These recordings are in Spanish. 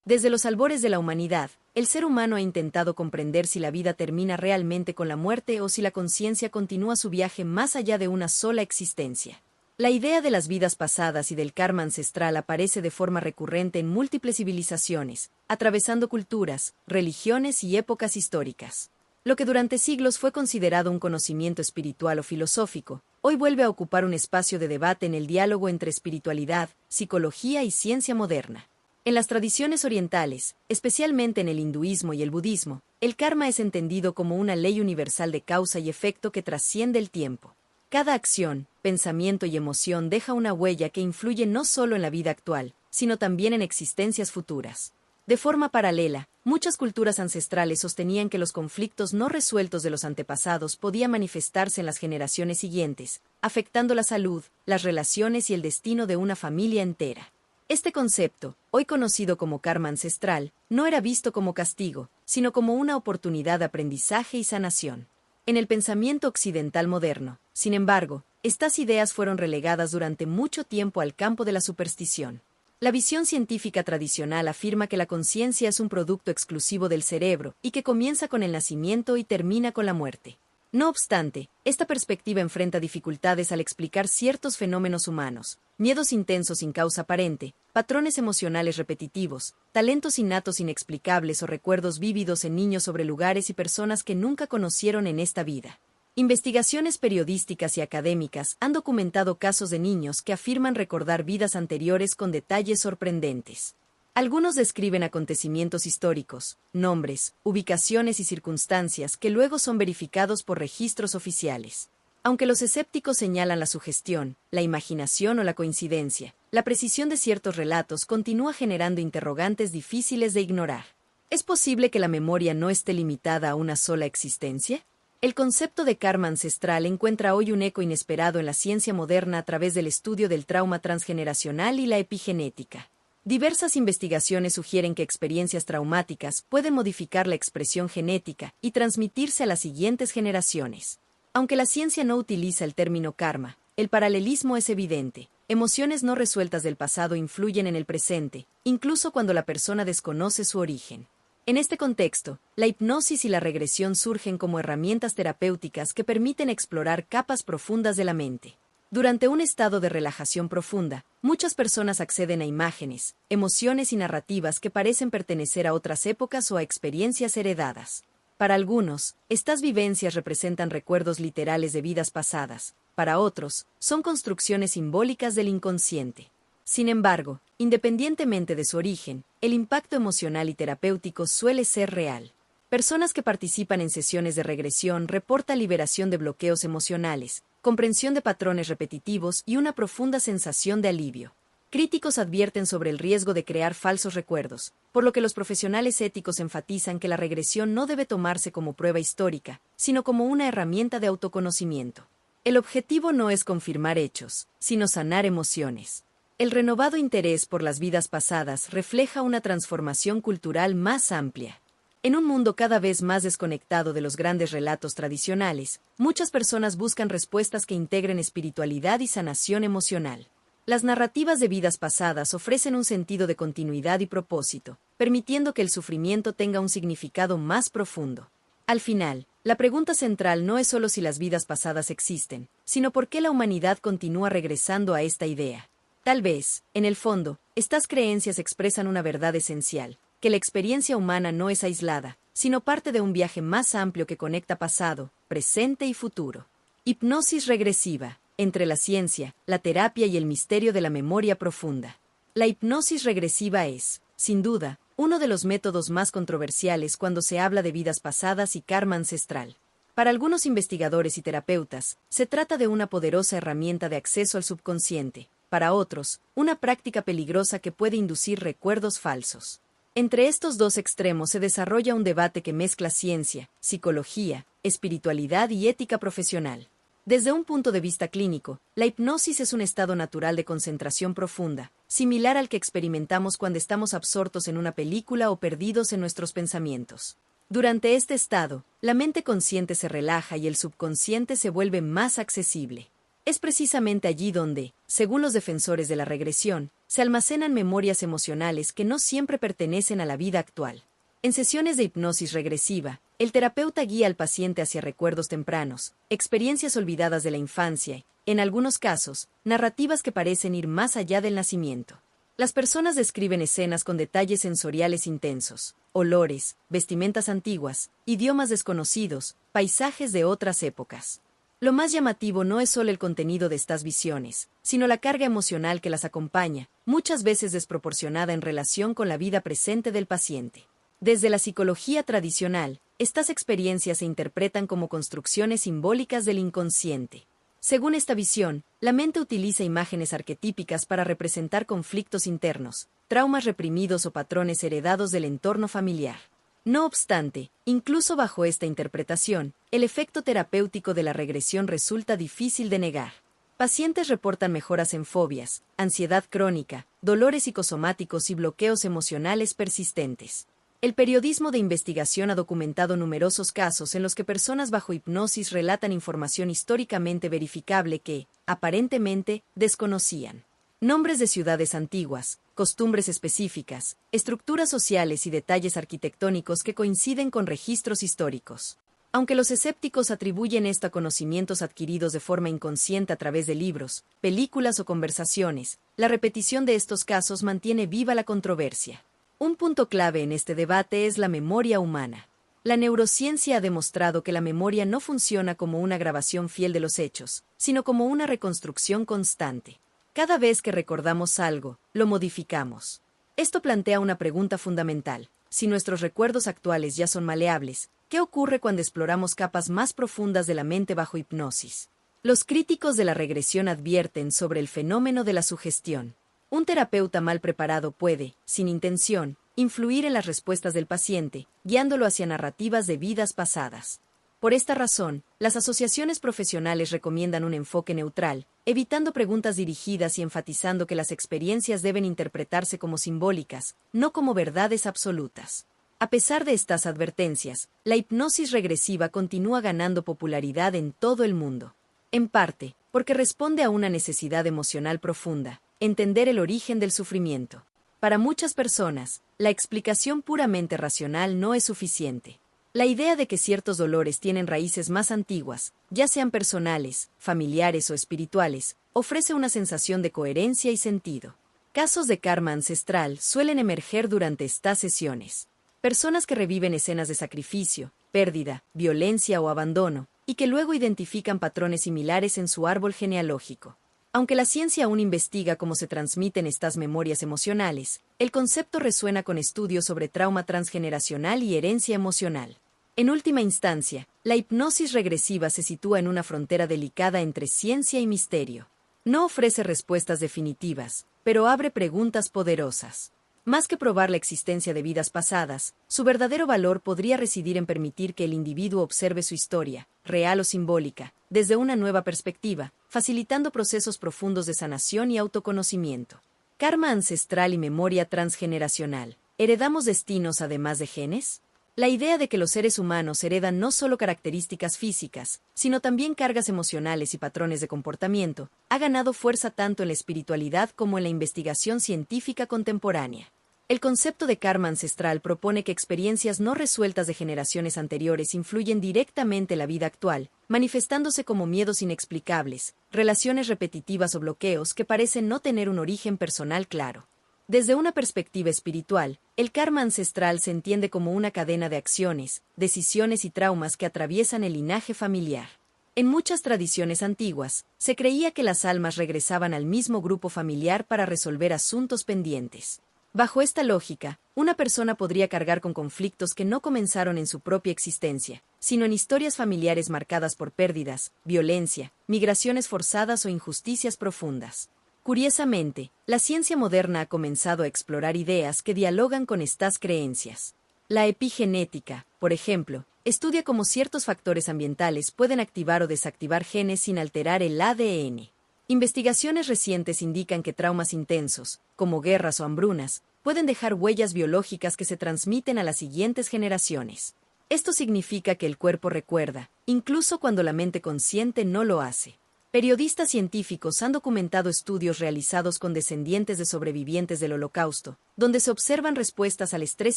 Desde los albores de la humanidad, el ser humano ha intentado comprender si la vida termina realmente con la muerte o si la conciencia continúa su viaje más allá de una sola existencia. La idea de las vidas pasadas y del karma ancestral aparece de forma recurrente en múltiples civilizaciones, atravesando culturas, religiones y épocas históricas. Lo que durante siglos fue considerado un conocimiento espiritual o filosófico, hoy vuelve a ocupar un espacio de debate en el diálogo entre espiritualidad, psicología y ciencia moderna. En las tradiciones orientales, especialmente en el hinduismo y el budismo, el karma es entendido como una ley universal de causa y efecto que trasciende el tiempo. Cada acción, pensamiento y emoción deja una huella que influye no solo en la vida actual, sino también en existencias futuras. De forma paralela, muchas culturas ancestrales sostenían que los conflictos no resueltos de los antepasados podían manifestarse en las generaciones siguientes, afectando la salud, las relaciones y el destino de una familia entera. Este concepto, hoy conocido como karma ancestral, no era visto como castigo, sino como una oportunidad de aprendizaje y sanación. En el pensamiento occidental moderno, sin embargo, estas ideas fueron relegadas durante mucho tiempo al campo de la superstición. La visión científica tradicional afirma que la conciencia es un producto exclusivo del cerebro y que comienza con el nacimiento y termina con la muerte. No obstante, esta perspectiva enfrenta dificultades al explicar ciertos fenómenos humanos, miedos intensos sin causa aparente, patrones emocionales repetitivos, talentos innatos inexplicables o recuerdos vívidos en niños sobre lugares y personas que nunca conocieron en esta vida. Investigaciones periodísticas y académicas han documentado casos de niños que afirman recordar vidas anteriores con detalles sorprendentes. Algunos describen acontecimientos históricos, nombres, ubicaciones y circunstancias que luego son verificados por registros oficiales. Aunque los escépticos señalan la sugestión, la imaginación o la coincidencia, la precisión de ciertos relatos continúa generando interrogantes difíciles de ignorar. ¿Es posible que la memoria no esté limitada a una sola existencia? El concepto de karma ancestral encuentra hoy un eco inesperado en la ciencia moderna a través del estudio del trauma transgeneracional y la epigenética. Diversas investigaciones sugieren que experiencias traumáticas pueden modificar la expresión genética y transmitirse a las siguientes generaciones. Aunque la ciencia no utiliza el término karma, el paralelismo es evidente. Emociones no resueltas del pasado influyen en el presente, incluso cuando la persona desconoce su origen. En este contexto, la hipnosis y la regresión surgen como herramientas terapéuticas que permiten explorar capas profundas de la mente. Durante un estado de relajación profunda, muchas personas acceden a imágenes, emociones y narrativas que parecen pertenecer a otras épocas o a experiencias heredadas. Para algunos, estas vivencias representan recuerdos literales de vidas pasadas. Para otros, son construcciones simbólicas del inconsciente. Sin embargo, independientemente de su origen, el impacto emocional y terapéutico suele ser real. Personas que participan en sesiones de regresión reportan liberación de bloqueos emocionales, comprensión de patrones repetitivos y una profunda sensación de alivio. Críticos advierten sobre el riesgo de crear falsos recuerdos, por lo que los profesionales éticos enfatizan que la regresión no debe tomarse como prueba histórica, sino como una herramienta de autoconocimiento. El objetivo no es confirmar hechos, sino sanar emociones. El renovado interés por las vidas pasadas refleja una transformación cultural más amplia. En un mundo cada vez más desconectado de los grandes relatos tradicionales, muchas personas buscan respuestas que integren espiritualidad y sanación emocional. Las narrativas de vidas pasadas ofrecen un sentido de continuidad y propósito, permitiendo que el sufrimiento tenga un significado más profundo. Al final, la pregunta central no es solo si las vidas pasadas existen, sino por qué la humanidad continúa regresando a esta idea. Tal vez, en el fondo, estas creencias expresan una verdad esencial, que la experiencia humana no es aislada, sino parte de un viaje más amplio que conecta pasado, presente y futuro. Hipnosis regresiva, entre la ciencia, la terapia y el misterio de la memoria profunda. La hipnosis regresiva es, sin duda, uno de los métodos más controversiales cuando se habla de vidas pasadas y karma ancestral. Para algunos investigadores y terapeutas, se trata de una poderosa herramienta de acceso al subconsciente. Para otros, una práctica peligrosa que puede inducir recuerdos falsos. Entre estos dos extremos se desarrolla un debate que mezcla ciencia, psicología, espiritualidad y ética profesional. Desde un punto de vista clínico, la hipnosis es un estado natural de concentración profunda, similar al que experimentamos cuando estamos absortos en una película o perdidos en nuestros pensamientos. Durante este estado, la mente consciente se relaja y el subconsciente se vuelve más accesible. Es precisamente allí donde, según los defensores de la regresión, se almacenan memorias emocionales que no siempre pertenecen a la vida actual. En sesiones de hipnosis regresiva, el terapeuta guía al paciente hacia recuerdos tempranos, experiencias olvidadas de la infancia y, en algunos casos, narrativas que parecen ir más allá del nacimiento. Las personas describen escenas con detalles sensoriales intensos, olores, vestimentas antiguas, idiomas desconocidos, paisajes de otras épocas. Lo más llamativo no es solo el contenido de estas visiones, sino la carga emocional que las acompaña, muchas veces desproporcionada en relación con la vida presente del paciente. Desde la psicología tradicional, estas experiencias se interpretan como construcciones simbólicas del inconsciente. Según esta visión, la mente utiliza imágenes arquetípicas para representar conflictos internos, traumas reprimidos o patrones heredados del entorno familiar. No obstante, incluso bajo esta interpretación, el efecto terapéutico de la regresión resulta difícil de negar. Pacientes reportan mejoras en fobias, ansiedad crónica, dolores psicosomáticos y bloqueos emocionales persistentes. El periodismo de investigación ha documentado numerosos casos en los que personas bajo hipnosis relatan información históricamente verificable que, aparentemente, desconocían. Nombres de ciudades antiguas, costumbres específicas, estructuras sociales y detalles arquitectónicos que coinciden con registros históricos. Aunque los escépticos atribuyen esto a conocimientos adquiridos de forma inconsciente a través de libros, películas o conversaciones, la repetición de estos casos mantiene viva la controversia. Un punto clave en este debate es la memoria humana. La neurociencia ha demostrado que la memoria no funciona como una grabación fiel de los hechos, sino como una reconstrucción constante. Cada vez que recordamos algo, lo modificamos. Esto plantea una pregunta fundamental. Si nuestros recuerdos actuales ya son maleables, ¿qué ocurre cuando exploramos capas más profundas de la mente bajo hipnosis? Los críticos de la regresión advierten sobre el fenómeno de la sugestión. Un terapeuta mal preparado puede, sin intención, influir en las respuestas del paciente, guiándolo hacia narrativas de vidas pasadas. Por esta razón, las asociaciones profesionales recomiendan un enfoque neutral, evitando preguntas dirigidas y enfatizando que las experiencias deben interpretarse como simbólicas, no como verdades absolutas. A pesar de estas advertencias, la hipnosis regresiva continúa ganando popularidad en todo el mundo. En parte, porque responde a una necesidad emocional profunda, entender el origen del sufrimiento. Para muchas personas, la explicación puramente racional no es suficiente. La idea de que ciertos dolores tienen raíces más antiguas, ya sean personales, familiares o espirituales, ofrece una sensación de coherencia y sentido. Casos de karma ancestral suelen emerger durante estas sesiones. Personas que reviven escenas de sacrificio, pérdida, violencia o abandono, y que luego identifican patrones similares en su árbol genealógico. Aunque la ciencia aún investiga cómo se transmiten estas memorias emocionales, el concepto resuena con estudios sobre trauma transgeneracional y herencia emocional. En última instancia, la hipnosis regresiva se sitúa en una frontera delicada entre ciencia y misterio. No ofrece respuestas definitivas, pero abre preguntas poderosas. Más que probar la existencia de vidas pasadas, su verdadero valor podría residir en permitir que el individuo observe su historia, real o simbólica, desde una nueva perspectiva, facilitando procesos profundos de sanación y autoconocimiento. Karma ancestral y memoria transgeneracional. ¿Heredamos destinos además de genes? La idea de que los seres humanos heredan no solo características físicas, sino también cargas emocionales y patrones de comportamiento, ha ganado fuerza tanto en la espiritualidad como en la investigación científica contemporánea. El concepto de karma ancestral propone que experiencias no resueltas de generaciones anteriores influyen directamente en la vida actual, manifestándose como miedos inexplicables, relaciones repetitivas o bloqueos que parecen no tener un origen personal claro. Desde una perspectiva espiritual, el karma ancestral se entiende como una cadena de acciones, decisiones y traumas que atraviesan el linaje familiar. En muchas tradiciones antiguas, se creía que las almas regresaban al mismo grupo familiar para resolver asuntos pendientes. Bajo esta lógica, una persona podría cargar con conflictos que no comenzaron en su propia existencia, sino en historias familiares marcadas por pérdidas, violencia, migraciones forzadas o injusticias profundas. Curiosamente, la ciencia moderna ha comenzado a explorar ideas que dialogan con estas creencias. La epigenética, por ejemplo, estudia cómo ciertos factores ambientales pueden activar o desactivar genes sin alterar el ADN. Investigaciones recientes indican que traumas intensos, como guerras o hambrunas, pueden dejar huellas biológicas que se transmiten a las siguientes generaciones. Esto significa que el cuerpo recuerda, incluso cuando la mente consciente no lo hace. Periodistas científicos han documentado estudios realizados con descendientes de sobrevivientes del Holocausto, donde se observan respuestas al estrés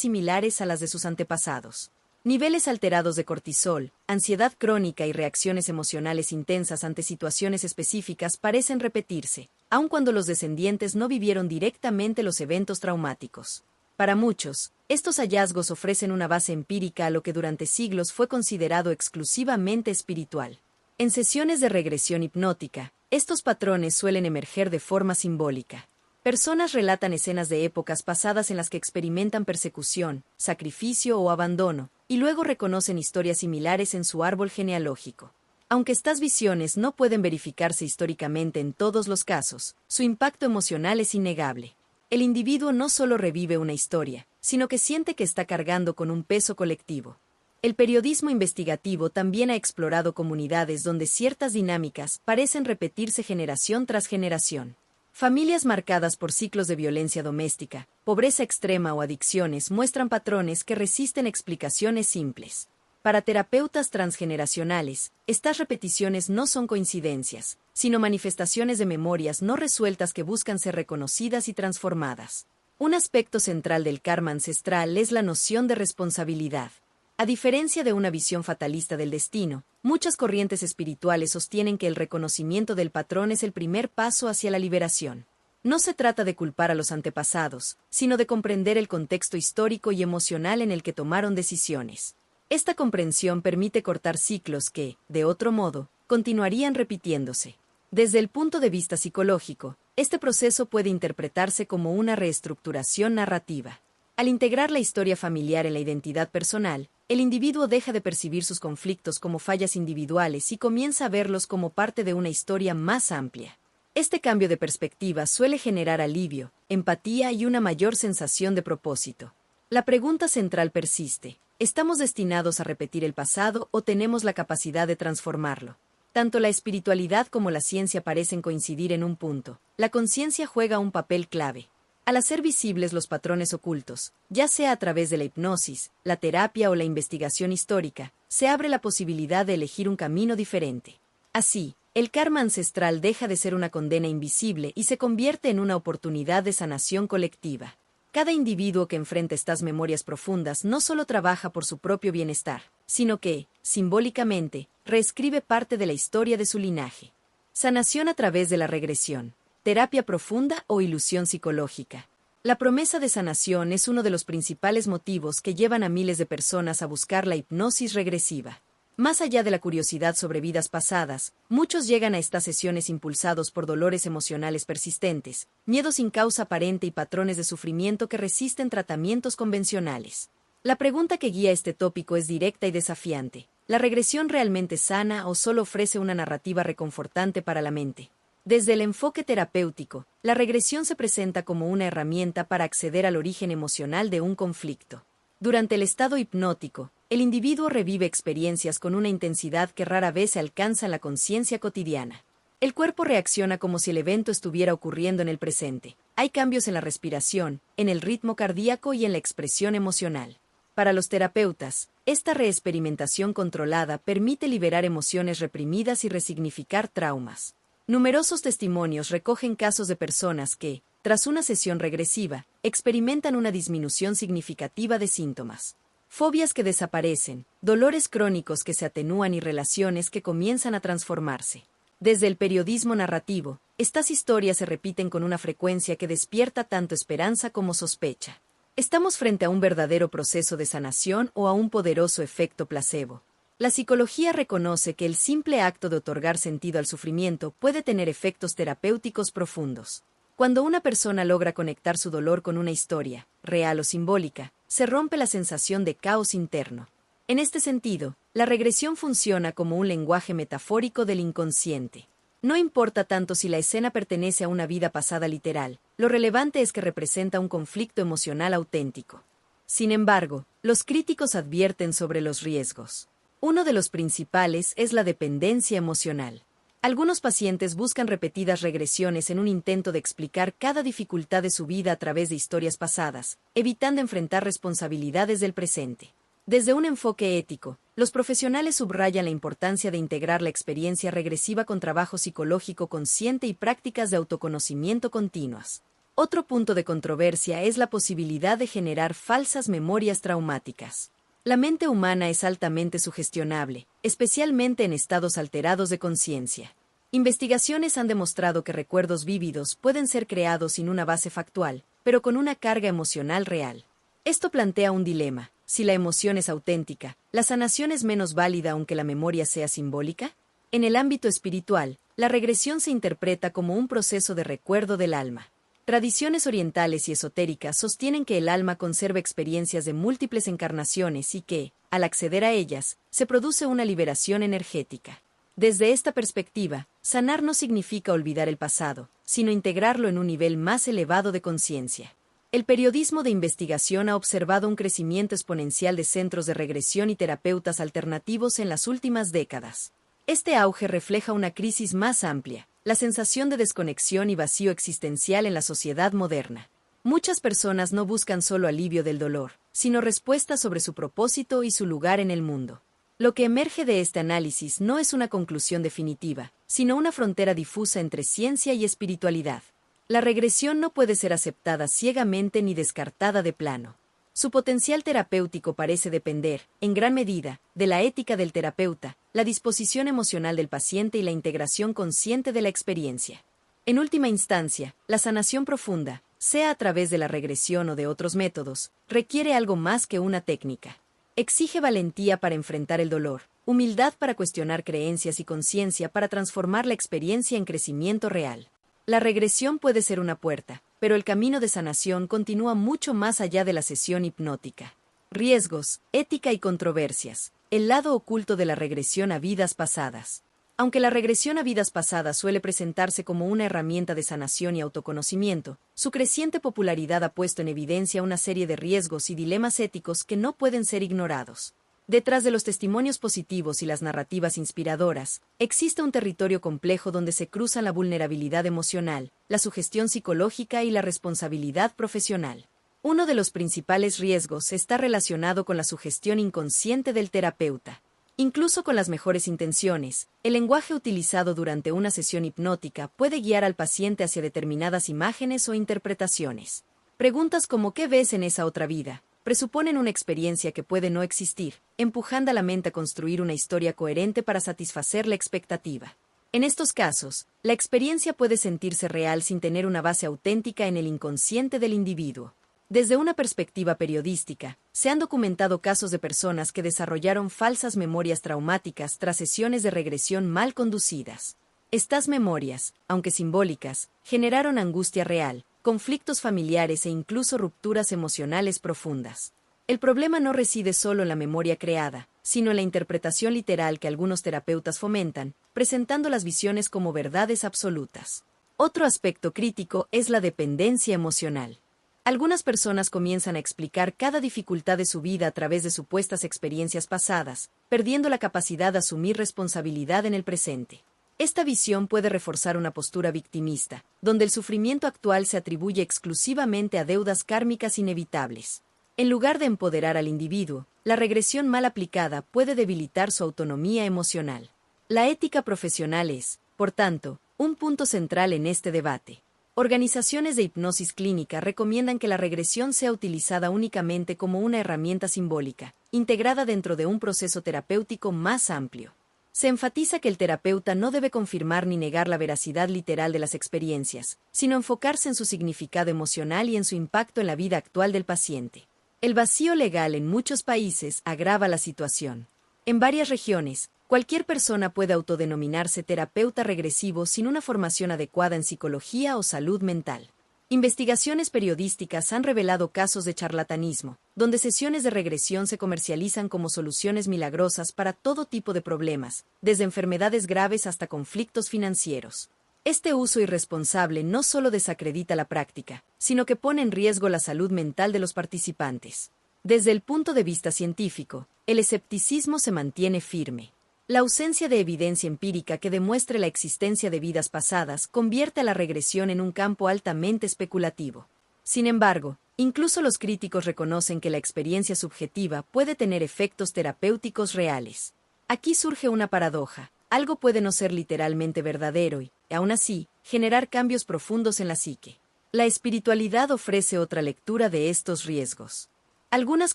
similares a las de sus antepasados. Niveles alterados de cortisol, ansiedad crónica y reacciones emocionales intensas ante situaciones específicas parecen repetirse, aun cuando los descendientes no vivieron directamente los eventos traumáticos. Para muchos, estos hallazgos ofrecen una base empírica a lo que durante siglos fue considerado exclusivamente espiritual. En sesiones de regresión hipnótica, estos patrones suelen emerger de forma simbólica. Personas relatan escenas de épocas pasadas en las que experimentan persecución, sacrificio o abandono, y luego reconocen historias similares en su árbol genealógico. Aunque estas visiones no pueden verificarse históricamente en todos los casos, su impacto emocional es innegable. El individuo no solo revive una historia, sino que siente que está cargando con un peso colectivo. El periodismo investigativo también ha explorado comunidades donde ciertas dinámicas parecen repetirse generación tras generación. Familias marcadas por ciclos de violencia doméstica, pobreza extrema o adicciones muestran patrones que resisten explicaciones simples. Para terapeutas transgeneracionales, estas repeticiones no son coincidencias, sino manifestaciones de memorias no resueltas que buscan ser reconocidas y transformadas. Un aspecto central del karma ancestral es la noción de responsabilidad. A diferencia de una visión fatalista del destino, muchas corrientes espirituales sostienen que el reconocimiento del patrón es el primer paso hacia la liberación. No se trata de culpar a los antepasados, sino de comprender el contexto histórico y emocional en el que tomaron decisiones. Esta comprensión permite cortar ciclos que, de otro modo, continuarían repitiéndose. Desde el punto de vista psicológico, este proceso puede interpretarse como una reestructuración narrativa. Al integrar la historia familiar en la identidad personal, el individuo deja de percibir sus conflictos como fallas individuales y comienza a verlos como parte de una historia más amplia. Este cambio de perspectiva suele generar alivio, empatía y una mayor sensación de propósito. La pregunta central persiste: ¿estamos destinados a repetir el pasado o tenemos la capacidad de transformarlo? Tanto la espiritualidad como la ciencia parecen coincidir en un punto: la conciencia juega un papel clave. Al hacer visibles los patrones ocultos, ya sea a través de la hipnosis, la terapia o la investigación histórica, se abre la posibilidad de elegir un camino diferente. Así, el karma ancestral deja de ser una condena invisible y se convierte en una oportunidad de sanación colectiva. Cada individuo que enfrenta estas memorias profundas no solo trabaja por su propio bienestar, sino que, simbólicamente, reescribe parte de la historia de su linaje. Sanación a través de la regresión. Terapia profunda o ilusión psicológica. La promesa de sanación es uno de los principales motivos que llevan a miles de personas a buscar la hipnosis regresiva. Más allá de la curiosidad sobre vidas pasadas, muchos llegan a estas sesiones impulsados por dolores emocionales persistentes, miedos sin causa aparente y patrones de sufrimiento que resisten tratamientos convencionales. La pregunta que guía este tópico es directa y desafiante: ¿la regresión realmente sana o solo ofrece una narrativa reconfortante para la mente? Desde el enfoque terapéutico, la regresión se presenta como una herramienta para acceder al origen emocional de un conflicto. Durante el estado hipnótico, el individuo revive experiencias con una intensidad que rara vez se alcanza en la conciencia cotidiana. El cuerpo reacciona como si el evento estuviera ocurriendo en el presente. Hay cambios en la respiración, en el ritmo cardíaco y en la expresión emocional. Para los terapeutas, esta reexperimentación controlada permite liberar emociones reprimidas y resignificar traumas. Numerosos testimonios recogen casos de personas que, tras una sesión regresiva, experimentan una disminución significativa de síntomas. Fobias que desaparecen, dolores crónicos que se atenúan y relaciones que comienzan a transformarse. Desde el periodismo narrativo, estas historias se repiten con una frecuencia que despierta tanto esperanza como sospecha. ¿Estamos frente a un verdadero proceso de sanación o a un poderoso efecto placebo? La psicología reconoce que el simple acto de otorgar sentido al sufrimiento puede tener efectos terapéuticos profundos. Cuando una persona logra conectar su dolor con una historia, real o simbólica, se rompe la sensación de caos interno. En este sentido, la regresión funciona como un lenguaje metafórico del inconsciente. No importa tanto si la escena pertenece a una vida pasada literal, lo relevante es que representa un conflicto emocional auténtico. Sin embargo, los críticos advierten sobre los riesgos. Uno de los principales es la dependencia emocional. Algunos pacientes buscan repetidas regresiones en un intento de explicar cada dificultad de su vida a través de historias pasadas, evitando enfrentar responsabilidades del presente. Desde un enfoque ético, Los profesionales subrayan la importancia de integrar la experiencia regresiva con trabajo psicológico consciente y prácticas de autoconocimiento continuas. Otro punto de controversia es la posibilidad de generar falsas memorias traumáticas. La mente humana es altamente sugestionable, especialmente en estados alterados de conciencia. Investigaciones han demostrado que recuerdos vívidos pueden ser creados sin una base factual, pero con una carga emocional real. Esto plantea un dilema. Si la emoción es auténtica, ¿la sanación es menos válida aunque la memoria sea simbólica? En el ámbito espiritual, la regresión se interpreta como un proceso de recuerdo del alma. Tradiciones orientales y esotéricas sostienen que el alma conserva experiencias de múltiples encarnaciones y que, al acceder a ellas, se produce una liberación energética. Desde esta perspectiva, sanar no significa olvidar el pasado, sino integrarlo en un nivel más elevado de conciencia. El periodismo de investigación ha observado un crecimiento exponencial de centros de regresión y terapeutas alternativos en las últimas décadas. Este auge refleja una crisis más amplia, la sensación de desconexión y vacío existencial en la sociedad moderna. Muchas personas no buscan solo alivio del dolor, sino respuestas sobre su propósito y su lugar en el mundo. Lo que emerge de este análisis no es una conclusión definitiva, sino una frontera difusa entre ciencia y espiritualidad. La regresión no puede ser aceptada ciegamente ni descartada de plano. Su potencial terapéutico parece depender, en gran medida, de la ética del terapeuta, la disposición emocional del paciente y la integración consciente de la experiencia. En última instancia, la sanación profunda, sea a través de la regresión o de otros métodos, requiere algo más que una técnica. Exige valentía para enfrentar el dolor, humildad para cuestionar creencias y conciencia para transformar la experiencia en crecimiento real. La regresión puede ser una puerta, pero el camino de sanación continúa mucho más allá de la sesión hipnótica. Riesgos, ética y controversias. El lado oculto de la regresión a vidas pasadas. Aunque la regresión a vidas pasadas suele presentarse como una herramienta de sanación y autoconocimiento, su creciente popularidad ha puesto en evidencia una serie de riesgos y dilemas éticos que no pueden ser ignorados. Detrás de los testimonios positivos y las narrativas inspiradoras, existe un territorio complejo donde se cruzan la vulnerabilidad emocional, la sugestión psicológica y la responsabilidad profesional. Uno de los principales riesgos está relacionado con la sugestión inconsciente del terapeuta. Incluso con las mejores intenciones, el lenguaje utilizado durante una sesión hipnótica puede guiar al paciente hacia determinadas imágenes o interpretaciones. Preguntas como ¿qué ves en esa otra vida? Presuponen una experiencia que puede no existir, empujando a la mente a construir una historia coherente para satisfacer la expectativa. En estos casos, la experiencia puede sentirse real sin tener una base auténtica en el inconsciente del individuo. Desde una perspectiva periodística, se han documentado casos de personas que desarrollaron falsas memorias traumáticas tras sesiones de regresión mal conducidas. Estas memorias, aunque simbólicas, generaron angustia real, conflictos familiares e incluso rupturas emocionales profundas. El problema no reside solo en la memoria creada, sino en la interpretación literal que algunos terapeutas fomentan, presentando las visiones como verdades absolutas. Otro aspecto crítico es la dependencia emocional. Algunas personas comienzan a explicar cada dificultad de su vida a través de supuestas experiencias pasadas, perdiendo la capacidad de asumir responsabilidad en el presente. Esta visión puede reforzar una postura victimista, donde el sufrimiento actual se atribuye exclusivamente a deudas kármicas inevitables. En lugar de empoderar al individuo, la regresión mal aplicada puede debilitar su autonomía emocional. La ética profesional es, por tanto, un punto central en este debate. Organizaciones de hipnosis clínica recomiendan que la regresión sea utilizada únicamente como una herramienta simbólica, integrada dentro de un proceso terapéutico más amplio. Se enfatiza que el terapeuta no debe confirmar ni negar la veracidad literal de las experiencias, sino enfocarse en su significado emocional y en su impacto en la vida actual del paciente. El vacío legal en muchos países agrava la situación. En varias regiones, cualquier persona puede autodenominarse terapeuta regresivo sin una formación adecuada en psicología o salud mental. Investigaciones periodísticas han revelado casos de charlatanismo, donde sesiones de regresión se comercializan como soluciones milagrosas para todo tipo de problemas, desde enfermedades graves hasta conflictos financieros. Este uso irresponsable no solo desacredita la práctica, sino que pone en riesgo la salud mental de los participantes. Desde el punto de vista científico, el escepticismo se mantiene firme. La ausencia de evidencia empírica que demuestre la existencia de vidas pasadas convierte a la regresión en un campo altamente especulativo. Sin embargo, Incluso los críticos reconocen que la experiencia subjetiva puede tener efectos terapéuticos reales. Aquí surge una paradoja. Algo puede no ser literalmente verdadero y, aún así, generar cambios profundos en la psique. La espiritualidad ofrece otra lectura de estos riesgos. Algunas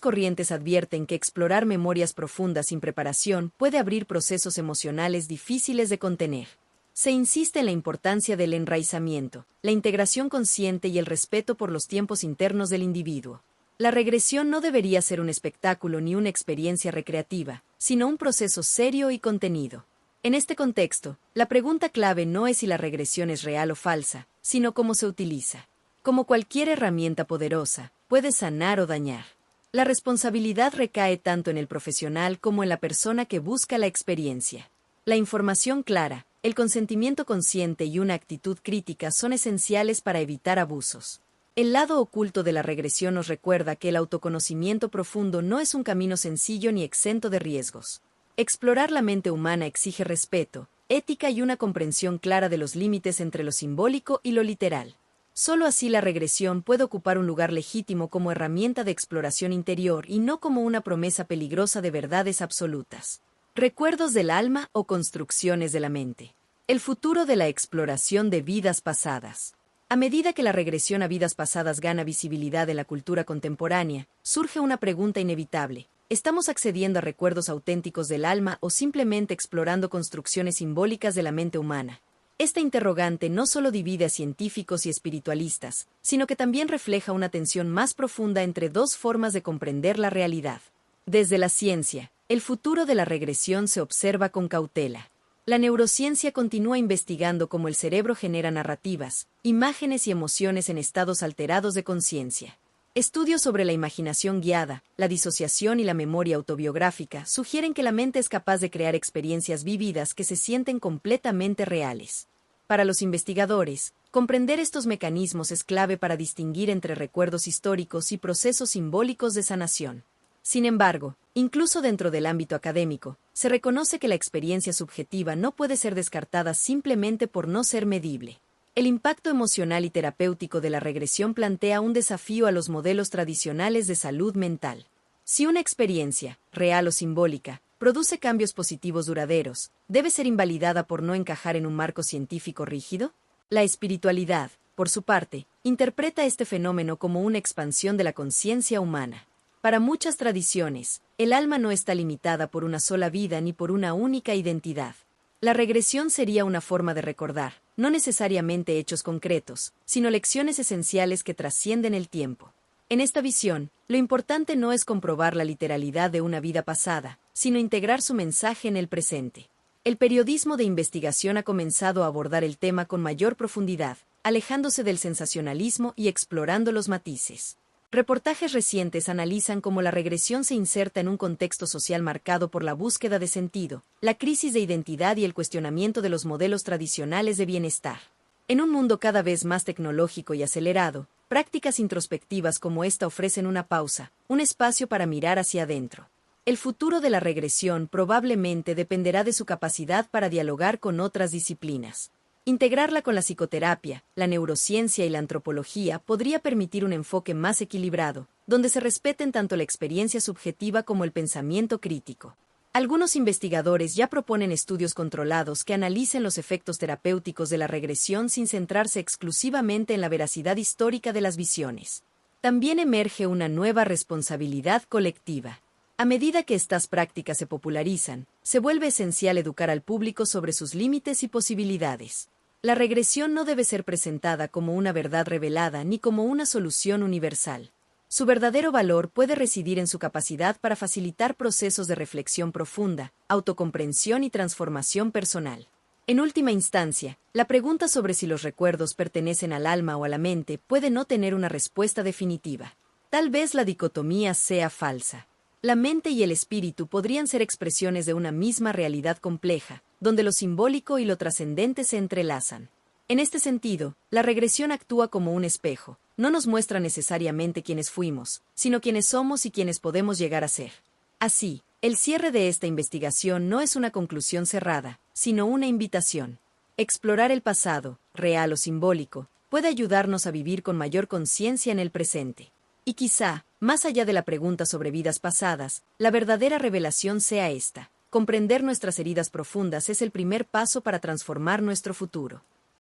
corrientes advierten que explorar memorias profundas sin preparación puede abrir procesos emocionales difíciles de contener. Se insiste en la importancia del enraizamiento, la integración consciente y el respeto por los tiempos internos del individuo. La regresión no debería ser un espectáculo ni una experiencia recreativa, sino un proceso serio y contenido. En este contexto, la pregunta clave no es si la regresión es real o falsa, sino cómo se utiliza. Como cualquier herramienta poderosa, puede sanar o dañar. La responsabilidad recae tanto en el profesional como en la persona que busca la experiencia. La información clara, el consentimiento consciente y una actitud crítica son esenciales para evitar abusos. El lado oculto de la regresión nos recuerda que el autoconocimiento profundo no es un camino sencillo ni exento de riesgos. Explorar la mente humana exige respeto, ética y una comprensión clara de los límites entre lo simbólico y lo literal. Solo así la regresión puede ocupar un lugar legítimo como herramienta de exploración interior y no como una promesa peligrosa de verdades absolutas. Recuerdos del alma o construcciones de la mente. El futuro de la exploración de vidas pasadas. A medida que la regresión a vidas pasadas gana visibilidad en la cultura contemporánea, surge una pregunta inevitable. ¿Estamos accediendo a recuerdos auténticos del alma o simplemente explorando construcciones simbólicas de la mente humana? Esta interrogante no solo divide a científicos y espiritualistas, sino que también refleja una tensión más profunda entre dos formas de comprender la realidad. Desde la ciencia, el futuro de la regresión se observa con cautela. La neurociencia continúa investigando cómo el cerebro genera narrativas, imágenes y emociones en estados alterados de conciencia. Estudios sobre la imaginación guiada, la disociación y la memoria autobiográfica sugieren que la mente es capaz de crear experiencias vívidas que se sienten completamente reales. Para los investigadores, comprender estos mecanismos es clave para distinguir entre recuerdos históricos y procesos simbólicos de sanación. Sin embargo, incluso dentro del ámbito académico, se reconoce que la experiencia subjetiva no puede ser descartada simplemente por no ser medible. El impacto emocional y terapéutico de la regresión plantea un desafío a los modelos tradicionales de salud mental. Si una experiencia, real o simbólica, produce cambios positivos duraderos, ¿debe ser invalidada por no encajar en un marco científico rígido? La espiritualidad, por su parte, interpreta este fenómeno como una expansión de la conciencia humana. Para muchas tradiciones, el alma no está limitada por una sola vida ni por una única identidad. La regresión sería una forma de recordar, no necesariamente hechos concretos, sino lecciones esenciales que trascienden el tiempo. En esta visión, lo importante no es comprobar la literalidad de una vida pasada, sino integrar su mensaje en el presente. El periodismo de investigación ha comenzado a abordar el tema con mayor profundidad, alejándose del sensacionalismo y explorando los matices. Reportajes recientes analizan cómo la regresión se inserta en un contexto social marcado por la búsqueda de sentido, la crisis de identidad y el cuestionamiento de los modelos tradicionales de bienestar. En un mundo cada vez más tecnológico y acelerado, prácticas introspectivas como esta ofrecen una pausa, un espacio para mirar hacia adentro. El futuro de la regresión probablemente dependerá de su capacidad para dialogar con otras disciplinas. Integrarla con la psicoterapia, la neurociencia y la antropología podría permitir un enfoque más equilibrado, donde se respeten tanto la experiencia subjetiva como el pensamiento crítico. Algunos investigadores ya proponen estudios controlados que analicen los efectos terapéuticos de la regresión sin centrarse exclusivamente en la veracidad histórica de las visiones. También emerge una nueva responsabilidad colectiva. A medida que estas prácticas se popularizan, se vuelve esencial educar al público sobre sus límites y posibilidades. La regresión no debe ser presentada como una verdad revelada ni como una solución universal. Su verdadero valor puede residir en su capacidad para facilitar procesos de reflexión profunda, autocomprensión y transformación personal. En última instancia, la pregunta sobre si los recuerdos pertenecen al alma o a la mente puede no tener una respuesta definitiva. Tal vez la dicotomía sea falsa. La mente y el espíritu podrían ser expresiones de una misma realidad compleja, donde lo simbólico y lo trascendente se entrelazan. En este sentido, la regresión actúa como un espejo, no nos muestra necesariamente quiénes fuimos, sino quiénes somos y quiénes podemos llegar a ser. Así, el cierre de esta investigación no es una conclusión cerrada, sino una invitación. Explorar el pasado, real o simbólico, puede ayudarnos a vivir con mayor conciencia en el presente. Y quizá, más allá de la pregunta sobre vidas pasadas, la verdadera revelación sea esta. Comprender nuestras heridas profundas es el primer paso para transformar nuestro futuro.